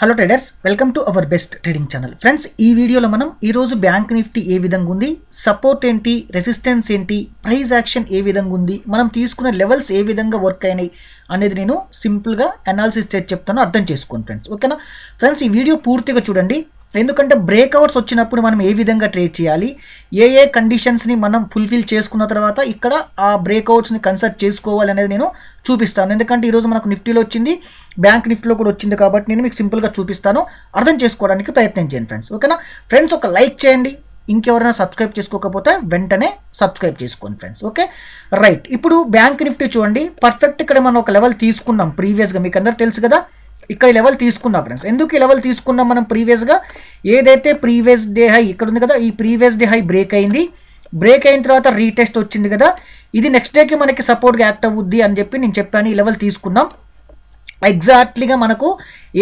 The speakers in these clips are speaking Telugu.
Hello traders, welcome to our best trading channel. Friends, ఈ వీడియోలో మనం ఈరోజు బ్యాంక్ నిఫ్టీ ఏ విధంగా ఉంది, సపోర్ట్ ఏంటి, రెసిస్టెన్స్ ఏంటి, ప్రైస్ యాక్షన్ ఏ విధంగా ఉంది, మనం తీసుకున్న లెవెల్స్ ఏ విధంగా వర్క్ అయినాయి అనేది నేను సింపుల్గా అనాలిసిస్ చేసి చెప్తాను, అర్థం చేసుకోండి ఫ్రెండ్స్. ఓకేనా ఫ్రెండ్స్, ఈ వీడియో పూర్తిగా చూడండి. ఎందుకంటే బ్రేక్అవుట్స్ వచ్చినప్పుడు మనం ఏ విధంగా ట్రేడ్ చేయాలి, ఏ కండిషన్స్ని మనం ఫుల్ఫిల్ చేసుకున్న తర్వాత ఇక్కడ ఆ బ్రేక్అవుట్స్ని కన్సిడర్ చేసుకోవాలి అనేది నేను చూపిస్తాను. ఎందుకంటే ఈరోజు మనకు నిఫ్టీలో వచ్చింది, బ్యాంక్ నిఫ్టీలో కూడా వచ్చింది కాబట్టి నేను మీకు సింపుల్గా చూపిస్తాను, అర్థం చేసుకోవడానికి ప్రయత్నం చేయండి ఫ్రెండ్స్. ఓకేనా ఫ్రెండ్స్, ఒక లైక్ చేయండి. ఇంకెవరైనా సబ్స్క్రైబ్ చేసుకోకపోతే వెంటనే సబ్స్క్రైబ్ చేసుకోండి ఫ్రెండ్స్. ఓకే రైట్, ఇప్పుడు బ్యాంక్ నిఫ్టీ చూడండి, పర్ఫెక్ట్ ఇక్కడ మనం ఒక లెవెల్ తీసుకున్నాం ప్రీవియస్గా, మీకు అందరూ తెలుసు కదా. ఇక్కడ ఈ లెవెల్ తీసుకున్నాం ఫ్రెండ్స్. ఎందుకు ఈ లెవెల్ తీసుకున్నాం మనం ప్రీవియస్గా, ఏదైతే ప్రీవియస్ డే హై ఇక్కడ ఉంది కదా, ఈ ప్రీవియస్ డే హై బ్రేక్ అయింది, బ్రేక్ అయిన తర్వాత రీటెస్ట్ వచ్చింది కదా, ఇది నెక్స్ట్ డేకి మనకి సపోర్ట్గా యాక్ట్ అవుద్ది అని చెప్పి నేను చెప్పాను. ఈ లెవెల్ తీసుకున్నాం. ఎగ్జాక్ట్లీగా మనకు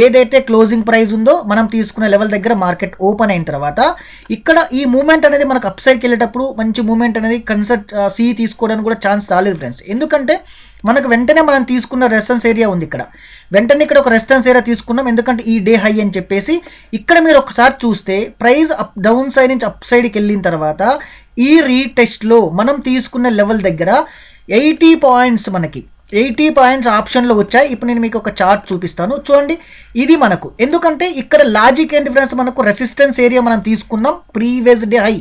ఏదైతే క్లోజింగ్ ప్రైస్ ఉందో మనం తీసుకునే లెవెల్ దగ్గర మార్కెట్ ఓపెన్ అయిన తర్వాత ఇక్కడ ఈ మూమెంట్ అనేది మనకు అప్ సైడ్కి వెళ్ళేటప్పుడు మంచి మూమెంట్ అనేది కన్సర్ట్ తీసుకోవడానికి కూడా ఛాన్స్ రాలేదు ఫ్రెండ్స్. ఎందుకంటే మనకు వెంటనే మనం తీసుకున్న రెసిస్టెన్స్ ఏరియా ఉంది, ఇక్కడ వెంటనే ఇక్కడ ఒక రెసిస్టెన్స్ ఏరియా తీసుకున్నాం. ఎందుకంటే ఈ డే హై అని చెప్పేసి ఇక్కడ మీరు ఒకసారి చూస్తే ప్రైస్ అప్ డౌన్ సైడ్ నుంచి అప్ సైడ్కి వెళ్ళిన తర్వాత ఈ రీటెస్ట్లో మనం తీసుకున్న లెవెల్ దగ్గర 80 పాయింట్స్ మనకి 80 పాయింట్స్ ఆప్షన్లో వచ్చాయి. ఇప్పుడు నేను మీకు ఒక చార్ట్ చూపిస్తాను చూడండి. ఇది మనకు ఎందుకంటే ఇక్కడ లాజిక్ ఏంటి ఫ్రెండ్స్, మనకు రెసిస్టెన్స్ ఏరియా మనం తీసుకున్నాం ప్రీవియస్ డే హై.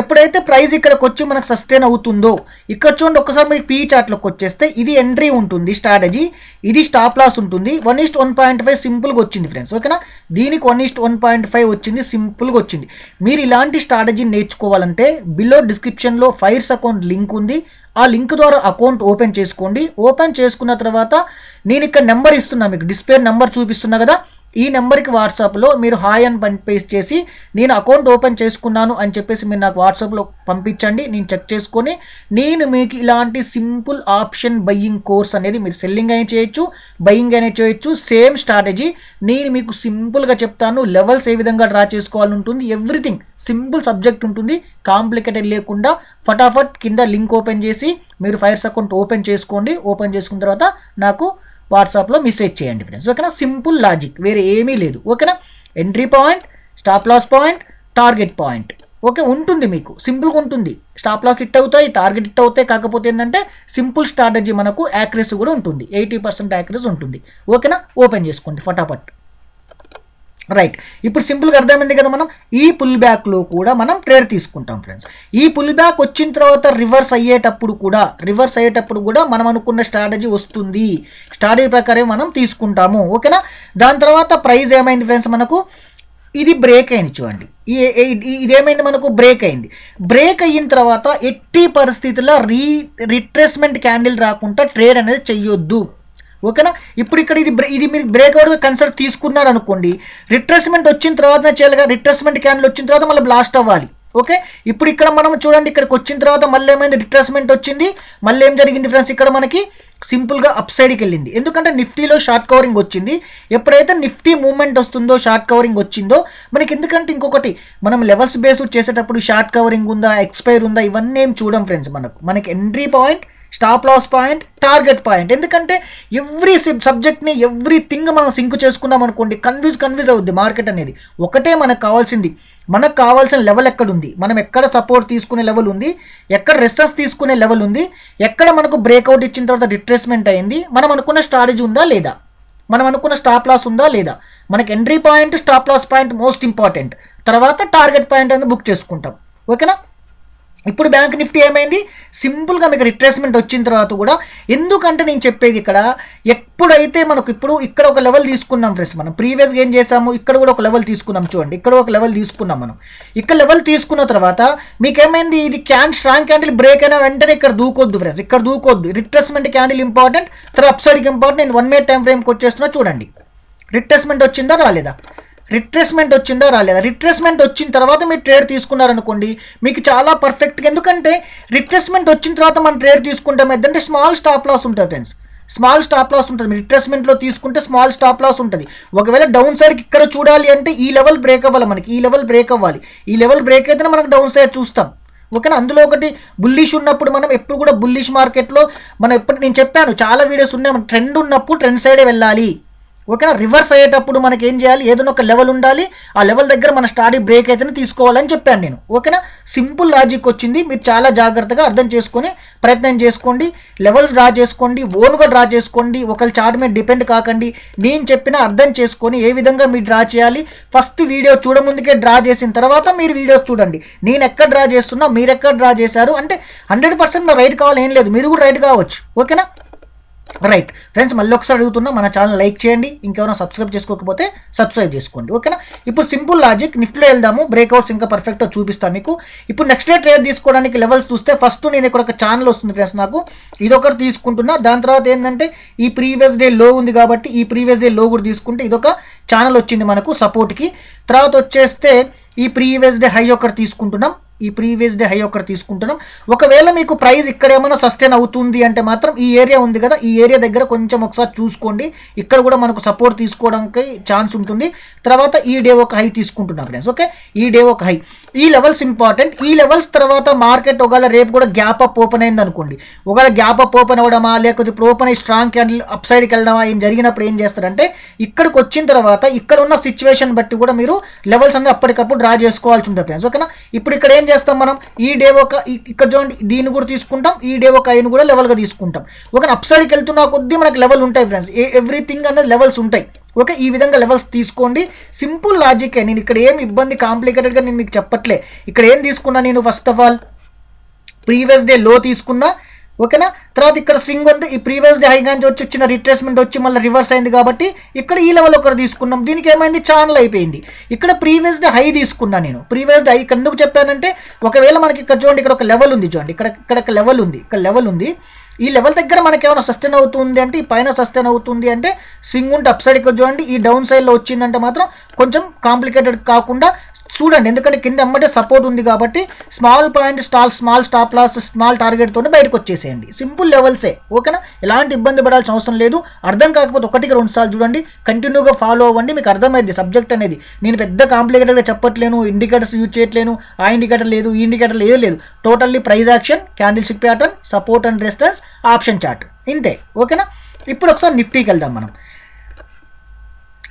ఎప్పుడైతే ప్రైస్ ఇక్కడికి వచ్చి మనకు సస్టైన్ అవుతుందో, ఇక్కడ చూడండి ఒకసారి మీకు పీ చార్ట్లోకి వచ్చేస్తే ఇది ఎంట్రీ ఉంటుంది స్ట్రాటజీ, ఇది స్టాప్ లాస్ ఉంటుంది. 1:1.5 సింపుల్గా వచ్చింది ఫ్రెండ్స్. ఓకేనా, దీనికి 1:1.5 వచ్చింది, సింపుల్గా వచ్చింది. మీరు ఇలాంటి స్ట్రాటజీ నేర్చుకోవాలంటే బిలో డిస్క్రిప్షన్లో ఫైర్స్ అకౌంట్ లింక్ ఉంది, ఆ లింక్ ద్వారా అకౌంట్ ఓపెన్ చేసుకోండి. ఓపెన్ చేసుకున్న తర్వాత నేను ఇక్కడ నెంబర్ ఇస్తున్నా, మీకు డిస్ప్లే నెంబర్ చూపిస్తున్నా కదా, ఈ నెంబర్కి వాట్సాప్లో మీరు హాయ్ అని పేస్ట్ చేసి నేను అకౌంట్ ఓపెన్ చేసుకున్నాను అని చెప్పేసి మీరు నాకు వాట్సాప్లో పంపించండి. నేను చెక్ చేసుకొని నేను మీకు ఇలాంటి సింపుల్ ఆప్షన్ బయ్యింగ్ కోర్స్ అనేది మీరు సెల్లింగ్ అయినా చేయొచ్చు, బయ్యింగ్ అయినా చేయొచ్చు. సేమ్ స్ట్రాటజీ నేను మీకు సింపుల్గా చెప్తాను. లెవెల్స్ ఏ విధంగా డ్రా చేసుకోవాలని ఉంటుంది, ఎవ్రీథింగ్ సింపుల్ సబ్జెక్ట్ ఉంటుంది, కాంప్లికేటెడ్ లేకుండా. ఫటాఫట్ కింద లింక్ ఓపెన్ చేసి మీరు ఫైర్స్ అకౌంట్ ఓపెన్ చేసుకోండి. ఓపెన్ చేసుకున్న తర్వాత నాకు వాట్సాప్లో మెసేజ్ చేయండి ఫ్రెండ్స్. ఓకేనా, సింపుల్ లాజిక్, వేరే ఏమీ లేదు. ఓకేనా, entry point, stop loss point, target point. Okay ఉంటుంది, మీకు సింపుల్గా ఉంటుంది. స్టాప్ లాస్ హిట్ అవుతాయి, టార్గెట్ హిట్ అవుతాయి. కాకపోతే ఏంటంటే సింపుల్ స్ట్రాటజీ, మనకు యాక్యురసీ కూడా ఉంటుంది, 80% యాక్యురసీ ఉంటుంది. ఓకేనా, ఓపెన్ చేసుకోండి ఫటాఫట్. రైట్, ఇప్పుడు సింపుల్గా అర్థమైంది కదా. మనం ఈ పుల్ బ్యాక్లో కూడా మనం ట్రేడ్ తీసుకుంటాం ఫ్రెండ్స్. ఈ పుల్ బ్యాక్ వచ్చిన తర్వాత రివర్స్ అయ్యేటప్పుడు కూడా మనం అనుకున్న స్ట్రాటజీ వస్తుంది, స్ట్రాటజీ ప్రకారం మనం తీసుకుంటాము. ఓకేనా, దాని తర్వాత ప్రైస్ ఏమైంది ఫ్రెండ్స్, మనకు ఇది బ్రేక్ అయింది చూడండి. ఇదేమైంది, మనకు బ్రేక్ అయింది. బ్రేక్ అయిన తర్వాత ఎట్టి పరిస్థితుల్లో రిట్రేస్మెంట్ క్యాండిల్ రాకుండా ట్రేడ్ అనేది చెయ్యొద్దు. ఓకేనా, ఇప్పుడు ఇక్కడ ఇది మీరు బ్రేక్అవుట్గా కన్సిడర్ తీసుకున్నారు అనుకోండి, రిట్రేస్మెంట్ వచ్చిన తర్వాత చేయాలిగా, రిట్రేస్మెంట్ క్యాండిల్ వచ్చిన తర్వాత మళ్ళీ బ్లాస్ట్ అవ్వాలి. ఓకే, ఇప్పుడు ఇక్కడ మనం చూడండి, ఇక్కడికి వచ్చిన తర్వాత మళ్ళీ ఏమైంది, రిట్రేస్మెంట్ వచ్చింది. మళ్ళీ ఏం జరిగింది ఫ్రెండ్స్, ఇక్కడ మనకి సింపుల్గా అప్ సైడ్కి వెళ్ళింది. ఎందుకంటే నిఫ్టీలో షార్ట్ కవరింగ్ వచ్చింది. ఎప్పుడైతే నిఫ్టీ మూవ్మెంట్ వస్తుందో, షార్ట్ కవరింగ్ వచ్చిందో మనకి, ఎందుకంటే ఇంకొకటి మనం లెవెల్స్ బేస్డ్ చేసేటప్పుడు షార్ట్ కవరింగ్ ఉందా, ఎక్స్పైర్ ఉందా, ఇవన్నీ ఏం చూడం ఫ్రెండ్స్. మనకి entry point, stop loss point, target point. ఎందుకంటే ఎవ్రీ సబ్జెక్ట్ని ఎవ్రీథింగ్ మనం సింక్ చేసుకున్నాం అనుకోండి, కన్ఫ్యూజ్ అవుద్ది మార్కెట్ అనేది. ఒకటే మనకు కావాల్సిన లెవెల్ ఎక్కడుంది, మనం ఎక్కడ సపోర్ట్ తీసుకునే లెవెల్ ఉంది, ఎక్కడ రెసిస్టెన్స్ తీసుకునే లెవెల్ ఉంది, ఎక్కడ మనకు బ్రేక్అవుట్ ఇచ్చిన తర్వాత రిట్రేస్మెంట్ అయింది, మనం అనుకున్న స్ట్రాటజీ ఉందా లేదా, మనం అనుకున్న స్టాప్ లాస్ ఉందా లేదా. మనకి entry point, stop loss point most important. తర్వాత టార్గెట్ పాయింట్ అనేది బుక్ చేసుకుంటాం. ఓకేనా, ఇప్పుడు బ్యాంక్ నిఫ్టీ ఏమైంది, సింపుల్గా మీకు రిట్రేస్మెంట్ వచ్చిన తర్వాత కూడా, ఎందుకంటే నేను చెప్పేది ఇక్కడ ఎప్పుడైతే మనకు ఇప్పుడు ఇక్కడ ఒక లెవెల్ తీసుకున్నాం ఫ్రెండ్స్, మనం ప్రీవియస్గా ఏం చేసాము, ఇక్కడ కూడా ఒక లెవెల్ తీసుకున్నాం చూడండి, ఇక్కడ ఒక లెవెల్ తీసుకున్నాం మనం. ఇక్కడ లెవెల్ తీసుకున్న తర్వాత మీకు ఏమైంది, ఇది స్ట్రాంగ్ క్యాండిల్ బ్రేక్ అయినా వెంటనే ఇక్కడ దూకొద్దు ఫ్రెండ్స్, ఇక్కడ దూకొద్దు. రిట్రేస్మెంట్ క్యాండిల్ ఇంపార్టెంట్, తర్వాత అప్ సైడ్కి ఇంపార్టెంట్. నేను 1 minute టైం ఫ్రేమ్కి వచ్చేస్తున్నా చూడండి, రిట్రేస్మెంట్ వచ్చిందా రాలేదా, రిట్రేస్మెంట్ వచ్చిన తర్వాత మీరు ట్రేడ్ తీసుకున్నారనుకోండి, మీకు చాలా పర్ఫెక్ట్గా. ఎందుకంటే రిట్రేస్మెంట్ వచ్చిన తర్వాత మనం ట్రేడ్ తీసుకుంటాం, ఏంటంటే స్మాల్ స్టాప్ లాస్ ఉంటుంది ఫ్రెండ్స్, స్మాల్ స్టాప్ లాస్ ఉంటుంది. మీరు రిట్రేస్మెంట్లో తీసుకుంటే స్మాల్ స్టాప్ లాస్ ఉంటుంది. ఒకవేళ డౌన్ సైడ్కి ఇక్కడ చూడాలి అంటే ఈ లెవెల్ బ్రేక్ అవ్వాలి, మనకి ఈ లెవెల్ బ్రేక్ అవ్వాలి. ఈ లెవెల్ బ్రేక్ అయితేనే మనకు డౌన్ సైడ్ చూస్తాం. ఓకేనా, అందులో ఒకటి బుల్లిష్ ఉన్నప్పుడు మనం ఎప్పుడు కూడా బుల్లిష్ మార్కెట్లో మనం ఎప్పుడు నేను చెప్పాను చాలా వీడియోస్ ఉన్నాయి, ట్రెండ్ ఉన్నప్పుడు ట్రెండ్ సైడే వెళ్ళాలి. ఓకేనా. రివర్స్ అయ్యేటప్పుడు మనకి ఏం చేయాలి, ఏదైనా ఒక లెవెల్ ఉండాలి, ఆ లెవెల్ దగ్గర మన స్టాడీ బ్రేక్ అయితేనే తీసుకోవాలని చెప్పాను నేను. ఓకేనా, సింపుల్ లాజిక్ వచ్చింది, మీరు చాలా జాగ్రత్తగా అర్థం చేసుకొని ప్రయత్నం చేసుకోండి. లెవెల్స్ డ్రా చేసుకోండి, ఓన్గా డ్రా చేసుకోండి, ఒకరి చార్ట్ మీద డిపెండ్ కాకండి. నేను చెప్పిన అర్థం చేసుకొని ఏ విధంగా మీరు డ్రా చేయాలి, ఫస్ట్ వీడియో చూడముందుకే డ్రా చేసిన తర్వాత మీరు వీడియోస్ చూడండి. నేను ఎక్కడ డ్రా చేస్తున్నా, మీరు ఎక్కడ డ్రా చేశారు అంటే 100% నా రైట్ కావాలి ఏం లేదు, మీరు కూడా రైట్ కావచ్చు. ఓకేనా, రైట్ ఫ్రెండ్స్, మళ్ళీ ఒకసారి అడుగుతున్నా, మన ఛానల్ లైక్ చేయండి, ఇంకెవరైనా సబ్స్క్రైబ్ చేసుకోకపోతే సబ్స్క్రైబ్ చేసుకోండి. ఓకేనా, ఇప్పుడు సింపుల్ లాజిక్ నిఫ్టీలో వెళ్దాము, బ్రేక్అవుట్స్ ఇంకా పర్ఫెక్ట్గా చూపిస్తాను మీకు. ఇప్పుడు నెక్స్ట్ డే ట్రేడ్ తీసుకోవడానికి లెవెల్స్ చూస్తే ఫస్ట్ నేను ఇక్కడ ఒక ఛానల్ వస్తుంది ఫ్రెండ్స్, నాకు ఇదొకటి తీసుకుంటున్నా. దాని తర్వాత ఏంటంటే ఈ ప్రీవియస్ డే లో ఉంది కాబట్టి ఈ ప్రీవియస్ డే లో కూడా తీసుకుంటే ఇదొక ఛానల్ వచ్చింది మనకు సపోర్ట్కి. తర్వాత వచ్చేస్తే ఈ ప్రీవియస్ డే హై ఒకటి తీసుకుంటున్నాం, ఈ ప్రీవియస్ డే హై ఒకటి తీసుకుంటున్నాం. ఒకవేళ మీకు ప్రైస్ ఇక్కడ ఏమైనా సస్టైన్ అవుతుంది అంటే మాత్రం ఈ ఏరియా ఉంది కదా, ఈ ఏరియా దగ్గర కొంచెం ఒకసారి చూసుకోండి, ఇక్కడ కూడా మనకు సపోర్ట్ తీసుకోవడానికి ఛాన్స్ ఉంటుంది. తర్వాత ఈ డే ఒక హై తీసుకుంటున్నాం ఫ్రెండ్స్. ఓకే, ఈ డే ఒక హై, ఈ లెవెల్స్ ఇంపార్టెంట్. ఈ లెవెల్స్ తర్వాత మార్కెట్ ఒకవేళ రేపు కూడా గ్యాప్ అప్ ఓపెన్ అయింది అనుకోండి, ఒకవేళ గ్యాప్ అప్ ఓపెన్ అవ్వడమా లేకపోతే ఇప్పుడు ఓపెన్ అయ్యి స్ట్రాంగ్ క్యాండిల్ అప్ సైడ్కి వెళ్ళడమా ఏం జరిగినప్పుడు ఏం చేస్తారంటే ఇక్కడికి వచ్చిన తర్వాత ఇక్కడ ఉన్న సిచ్యువేషన్ బట్టి కూడా మీరు లెవెల్స్ అనేది అప్పటికప్పుడు డ్రా చేసుకోవాల్సి ఉంటుంది ఫ్రెండ్స్. ఓకేనా, ఇప్పుడు ఇక్కడ ఏం చేస్తాం మనం, ఈ డే ఒక ఇక్కడ చూడండి దీన్ని కూడా తీసుకుంటాం, ఈ డే ఒక ఐను కూడా లెవెల్గా తీసుకుంటాం. ఓకే, అప్ సైడ్కి వెళ్తున్న కొద్దీ మనకు లెవెల్ ఉంటాయి ఫ్రెండ్స్, ఎవ్రీథింగ్ అనేది లెవెల్స్ ఉంటాయి. ఓకే, ఈ విధంగా లెవెల్స్ తీసుకోండి, సింపుల్ లాజిక్. నేను ఇక్కడ ఏం ఇబ్బంది కాంప్లికేటెడ్గా నేను మీకు చెప్పట్లే. ఇక్కడ ఏం తీసుకున్నా నేను, first of all previous day లో తీసుకున్నా. ఓకేనా, తర్వాత ఇక్కడ స్వింగ్ ఉంది, ఈ ప్రీవియస్ డే హై గాంచి వచ్చి వచ్చిన రిట్రేస్మెంట్ వచ్చి మళ్ళీ రివర్స్ అయింది కాబట్టి ఇక్కడ ఈ లెవెల్ ఒకటి తీసుకున్నాం. దీనికి ఏమైంది, ఛానల్ అయిపోయింది. ఇక్కడ ప్రీవియస్ డే హై తీసుకున్నా నేను, ప్రీవియస్ డే హై ఇక్కడ ఎందుకు చెప్పానంటే ఒకవేళ మనకి ఇక్కడ చూడండి ఇక్కడ ఒక లెవెల్ ఉంది, చూడండి ఇక్కడ ఒక లెవెల్ ఉంది, ఇక్కడ లెవెల్ ఉంది. ఈ లెవెల్ దగ్గర మనకి ఏమైనా సస్టైన్ అవుతుంది అంటే ఈ పైన సస్టైన్ అవుతుంది అంటే స్వింగ్ ఉంటే అప్ సైడ్కి చూడండి, ఈ డౌన్ సైడ్లో వచ్చిందంటే మాత్రం కొంచెం కాంప్లికేటెడ్ కాకుండా చూడండి, ఎందుకంటే కింద అమ్మటే సపోర్ట్ ఉంది కాబట్టి small point small stop loss small టార్గెట్తో బయటకు వచ్చేసేయండి. సింపుల్ లెవెల్సే. ఓకేనా, ఎలాంటి ఇబ్బంది పడాల్సిన అవసరం లేదు. అర్థం కాకపోతే ఒకటికి 2 సార్లు చూడండి, కంటిన్యూగా ఫాలో అవ్వండి, మీకు అర్థమైంది సబ్జెక్ట్ అనేది. నేను పెద్ద కాంప్లికేటెడ్గా చెప్పట్లేను, ఇండికేటర్స్ యూజ్ చేయట్లేను, ఆ ఇండికేటర్ లేదు ఈ ఇండికేటర్ లేదు లేదు, totally price action, candle stick pattern, support and resistance, option chart, ఇంతే. ఓకేనా, ఇప్పుడు ఒకసారి నిఫ్టీకి వెళ్దాం మనం.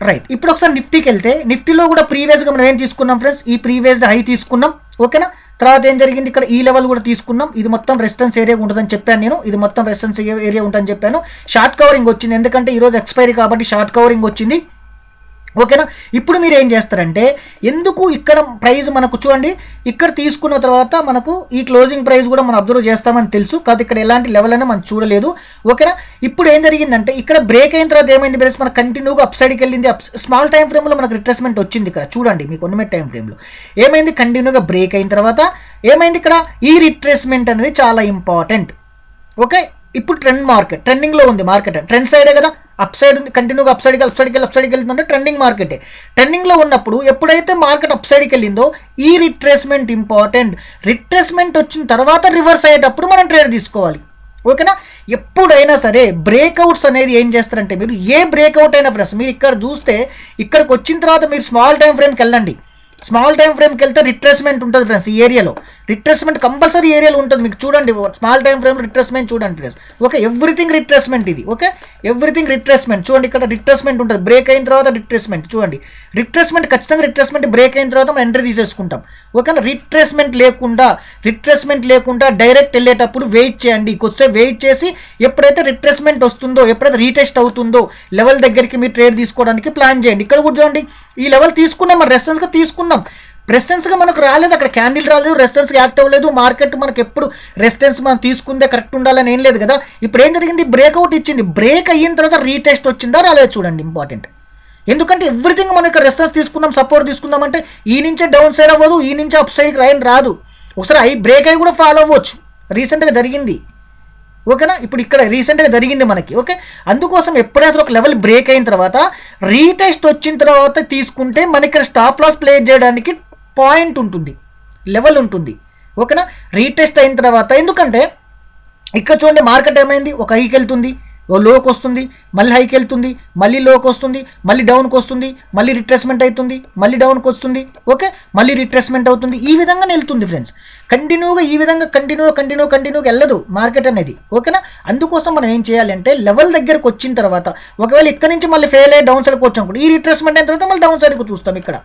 రైట్, ఇప్పుడు ఒకసారి నిఫ్టీకి వెళ్తే నిఫ్టీలో కూడా ప్రీవియస్గా మనం ఏం తీసుకున్నాం ఫ్రెండ్స్, ఈ ప్రీవియస్ హై తీసుకున్నాం. ఓకేనా, తర్వాత ఏం జరిగింది, ఇక్కడ ఈ లెవెల్ కూడా తీసుకున్నాం. ఇది మొత్తం రెసిస్టెన్స్ ఏరియా ఉంటుందని చెప్పాను నేను, ఇది మొత్తం రెసిస్టెన్స్ ఏరియా ఉంటుందని చెప్పాను. షార్ట్ కవరింగ్ వచ్చింది, ఎందుకంటే ఈరోజు ఎక్స్పైరీ కాబట్టి షార్ట్ కవరింగ్ వచ్చింది. ఓకేనా, ఇప్పుడు మీరు ఏం చేస్తారంటే ఎందుకు ఇక్కడ ప్రైస్ మనకు చూడండి, ఇక్కడ తీసుకున్న తర్వాత మనకు ఈ క్లోజింగ్ ప్రైస్ కూడా మనం అబ్జర్వ్ చేస్తామని తెలుసు కాదు, ఇక్కడ ఎలాంటి లెవెల్ అయినా మనం చూడలేదు. ఓకేనా, ఇప్పుడు ఏం జరిగిందంటే ఇక్కడ బ్రేక్ అయిన తర్వాత ఏమైంది బ్రేస్, మనకు కంటిన్యూగా అప్ సైడ్కి వెళ్ళింది. స్మాల్ టైం ఫ్రేమ్లో మనకు రిట్రేస్మెంట్ వచ్చింది. ఇక్కడ చూడండి మీకు 1 మినిట్ టైం ఫ్రేమ్లో ఏమైంది, కంటిన్యూగా బ్రేక్ అయిన తర్వాత ఏమైంది, ఇక్కడ ఈ రిట్రేస్మెంట్ అనేది చాలా ఇంపార్టెంట్. ఓకే, ఇప్పుడు ట్రెండ్ మార్కెట్ ట్రెండింగ్లో ఉంది, మార్కెట్ ట్రెండ్ సైడే కదా, అప్ సైడ్ ఉంది, కంటిన్యూగా అప్ సైడ్కి వెళ్తుందంటే ట్రెండింగ్ మార్కెటే. ట్రెండింగ్లో ఉన్నప్పుడు ఎప్పుడైతే మార్కెట్ అప్ సైడ్కి వెళ్ళిందో ఈ రిట్రేస్మెంట్ ఇంపార్టెంట్. రిట్రేస్మెంట్ వచ్చిన తర్వాత రివర్స్ అయ్యేటప్పుడు మనం ట్రేడ్ తీసుకోవాలి. ఓకేనా, ఎప్పుడైనా సరే బ్రేక్అవుట్స్ అనేది ఏం చేస్తారంటే మీరు ఏ బ్రేక్అవుట్ అయినా ఫ్రెండ్స్ మీరు ఇక్కడ చూస్తే ఇక్కడికి వచ్చిన తర్వాత మీరు స్మాల్ టైం ఫ్రేమ్కి వెళ్ళండి. స్మాల్ టైం ఫ్రేమ్కి వెళ్తే రిట్రేస్మెంట్ ఉంటుంది ఫ్రెండ్స్, ఈ ఏరియాలో రిట్రేస్మెంట్ కంపల్సరీ ఏరియాలో ఉంటుంది. మీకు చూడండి స్మాల్ టైం ఫ్రేమ్ రిట్రేస్మెంట్ చూడండి ఫ్రెండ్స్. ఓకే, ఎవ్రీథింగ్ రిట్రేస్మెంట్ ఇది. ఓకే, ఎవ్రీథింగ్ రిట్రేస్మెంట్ చూడండి, ఇక్కడ రిట్రేస్మెంట్ ఉంటుంది, బ్రేక్ అయిన తర్వాత రిట్రేస్మెంట్ చూడండి, రిట్రేస్మెంట్ ఖచ్చితంగా రిట్రేస్మెంట్ బ్రేక్ అయిన తర్వాత మనం ఎంట్రీ తీసేసుకుంటాం. ఓకేనా, రిట్రేస్మెంట్ లేకుండా డైరెక్ట్ వెళ్ళేటప్పుడు వెయిట్ చేయండి, కొద్దిసేపు వెయిట్ చేసి ఎప్పుడైతే రిట్రేస్మెంట్ వస్తుందో, ఎప్పుడైతే రీటెస్ట్ అవుతుందో లెవెల్ దగ్గరికి మీరు ట్రేడ్ తీసుకోవడానికి ప్లాన్ చేయండి. ఇక్కడ కూడా చూడండి ఈ లెవెల్ తీసుకున్నాం, మనం రెసిస్టెన్స్గా తీసుకున్నాం, రెసిస్టెన్స్గా మనకు రాలేదు, అక్కడ క్యాండిల్ రాలేదు, రెసిస్టెన్స్గా యాక్ట్ అవ్వలేదు. మార్కెట్ మనకు ఎప్పుడు రెసిస్టెన్స్ మనం తీసుకుందే కరెక్ట్ ఉండాలని ఏం లేదు కదా. ఇప్పుడు ఏం జరిగింది, బ్రేక్అవుట్ ఇచ్చింది, బ్రేక్ అయిన తర్వాత రీటెస్ట్ వచ్చిందా రాలేదు చూడండి, ఇంపార్టెంట్. ఎందుకంటే ఎవ్రీథింగ్ మనం ఇక్కడ రెసిస్టెన్స్ తీసుకుందాం, సపోర్ట్ తీసుకుందాం అంటే ఈ నుంచే డౌన్ సైడ్ అవ్వదు, ఈ నుంచి అప్ సైడ్కి రాదు. ఒకసారి బ్రేక్ అయ్యి కూడా ఫాలో అవ్వచ్చు, రీసెంట్గా జరిగింది. ఓకేనా, ఇప్పుడు ఇక్కడ రీసెంట్గా జరిగింది మనకి. ఓకే, అందుకోసం ఎప్పుడైనా ఒక లెవెల్ బ్రేక్ అయిన తర్వాత రీటెస్ట్ వచ్చిన తర్వాత తీసుకుంటే మనకి ఇక్కడ స్టాప్ లాస్ ప్లే చేయడానికి పాయింట్ ఉంటుంది, లెవెల్ ఉంటుంది. ఓకేనా, రీటెస్ట్ అయిన తర్వాత, ఎందుకంటే ఇక్కడ చూడండి మార్కెట్ ఏమైంది, ఒక హైకి వెళ్తుంది, ఓ లోకి వస్తుంది, మళ్ళీ హైకి వెళ్తుంది, మళ్ళీ లోకి వస్తుంది, మళ్ళీ డౌన్కి వస్తుంది, మళ్ళీ రిట్రేస్మెంట్ అవుతుంది, మళ్ళీ డౌన్కి వస్తుంది, ఓకే, మళ్ళీ రిట్రేస్మెంట్ అవుతుంది. ఈ విధంగా వెళ్తుంది ఫ్రెండ్స్. కంటిన్యూగా ఈ విధంగా కంటిన్యూగా వెళ్ళదు మార్కెట్ అనేది, ఓకేనా. అందుకోసం మనం ఏం చేయాలి అంటే లెవెల్ దగ్గరకు వచ్చిన తర్వాత ఒకవేళ ఇక్కడ నుంచి మళ్ళీ ఫెయిల్ అయ్యి డౌన్ సైడ్కి వచ్చాం కూడా, ఈ రిట్రేస్మెంట్ అయిన తర్వాత మళ్ళీ డౌన్ సైడ్కి చూస్తాం ఇక్కడ,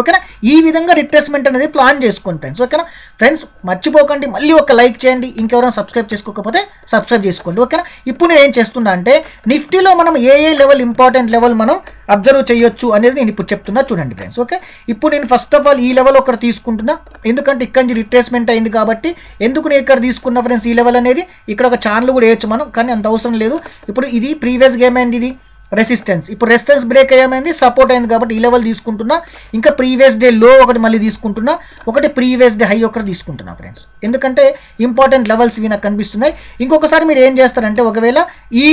ఓకేనా. ఈ విధంగా రిట్రేస్మెంట్ అనేది ప్లాన్ చేసుకోండి ఫ్రెండ్స్, ఓకేనా. ఫ్రెండ్స్ మర్చిపోకండి, మళ్ళీ ఒక లైక్ చేయండి, ఇంకెవరైనా సబ్స్క్రైబ్ చేసుకోకపోతే సబ్స్క్రైబ్ చేసుకోండి, ఓకేనా. ఇప్పుడు నేను ఏం చేస్తున్నా అంటే నిఫ్టీలో మనం ఏ లెవెల్ ఇంపార్టెంట్ లెవెల్ మనం అబ్జర్వ్ చేయొచ్చు అనేది నేను ఇప్పుడు చెప్తున్నా చూడండి ఫ్రెండ్స్, ఓకే. ఇప్పుడు నేను ఫస్ట్ ఆఫ్ ఆల్ ఈ లెవెల్ ఒకటి తీసుకుంటున్నా, ఎందుకంటే ఇక్కడ నుంచి రిట్రేస్మెంట్ అయింది కాబట్టి. ఎందుకు నేను ఇక్కడ తీసుకున్నా ఫ్రెండ్స్ ఈ లెవెల్ అనేది, ఇక్కడ ఒక ఛానల్ కూడా వేయచ్చు మనం, కానీ అంత అవసరం లేదు. ఇప్పుడు ఇది ప్రీవియస్ గేమ్ అయింది, ఇది రెసిస్టెన్స్, ఇప్పుడు రెసిస్టెన్స్ బ్రేక్ అయ్యేమైంది, సపోర్ట్ అయింది కాబట్టి ఈ లెవెల్ తీసుకుంటున్నా. ఇంకా ప్రీవియస్ డే లో ఒకటి మళ్ళీ తీసుకుంటున్నా, ఒకటి ప్రీవియస్ డే హై ఒకటి తీసుకుంటున్నా ఫ్రెండ్స్, ఎందుకంటే ఇంపార్టెంట్ లెవెల్స్ ఇవి నాకు కనిపిస్తున్నాయి. ఇంకొకసారి మీరు ఏం చేస్తారంటే ఒకవేళ ఈ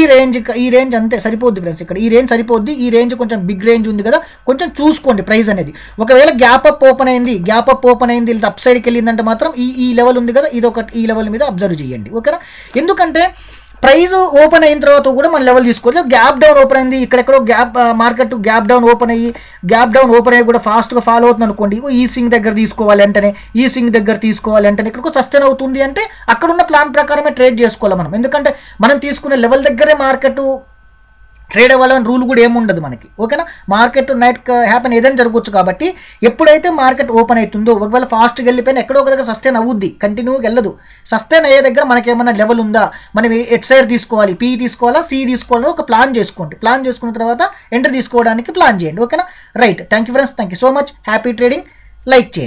రేంజ్ అంతే సరిపోద్ది ఫ్రెండ్స్, ఇక్కడ ఈ రేంజ్ సరిపోద్ది, ఈ రేంజ్ కొంచెం బిగ్ రేంజ్ ఉంది కదా, కొంచెం చూసుకోండి ప్రైస్ అనేది. ఒకవేళ గ్యాప్ అప్ ఓపెన్ అయింది లేదా అప్ సైడ్కి వెళ్ళిందంటే మాత్రం ఈ లెవెల్ ఉంది కదా, ఇది ఒకటి ఈ లెవెల్ మీద అబ్జర్వ్ చేయండి, ఓకేనా. ఎందుకంటే ప్రైస్ ఓపెన్ అయిన తర్వాత కూడా మన లెవెల్ తీసుకోవచ్చు. గ్యాప్ డౌన్ ఓపెన్ అయింది, ఇక్కడెక్కడో మార్కెట్ గ్యాప్ డౌన్ ఓపెన్ అయ్యి కూడా ఫాస్ట్గా ఫాలో అవుతుంది అనుకోండి, ఈ స్వింగ్ దగ్గర తీసుకోవాలి వెంటనే, ఇక్కడికి సస్టైన్ అవుతుంది అంటే అక్కడ ఉన్న ప్లాన్ ప్రకారమే ట్రేడ్ చేసుకోవాలి మనం. ఎందుకంటే మనం తీసుకునే లెవెల్ దగ్గరే మార్కెట్ ట్రేడ్ అవ్వాలని రూల్ కూడా ఏముండదు మనకి, ఓకేనా. మార్కెట్ నైట్ హ్యాపెన్ ఏదైనా జరగవచ్చు కాబట్టి ఎప్పుడైతే మార్కెట్ ఓపెన్ అవుతుందో ఒకవేళ ఫాస్ట్గా వెళ్ళిపోయినా ఎక్కడో ఒక దగ్గర సస్టైన్ అవుద్ది, కంటిన్యూగా వెళ్ళదు. సస్టైన్ అయ్యే దగ్గర మనకేమన్నా లెవెల్ ఉందా, మనం ఎట్ సైడ్ తీసుకోవాలి, పీ తీసుకోవాలా, సి తీసుకోవాలని ఒక ప్లాన్ చేసుకోండి. ప్లాన్ చేసుకున్న తర్వాత ఎంటర్ తీసుకోవడానికి ప్లాన్ చేయండి, ఓకేనా. Right, thank you friends, thank you so much, happy trading, like చేయండి.